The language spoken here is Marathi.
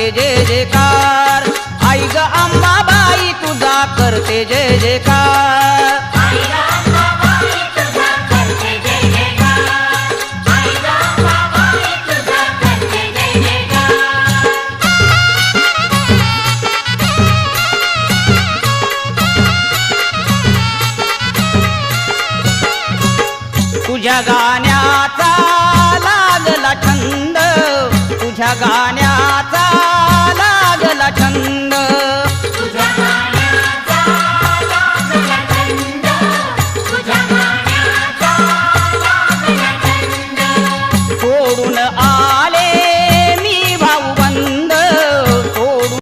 करते जय जयकार, आई ग अंबाबाई तुझा करते जय जयकार। तुझ्या गाण्याचा लागला छंद, तुझ्या गाण्या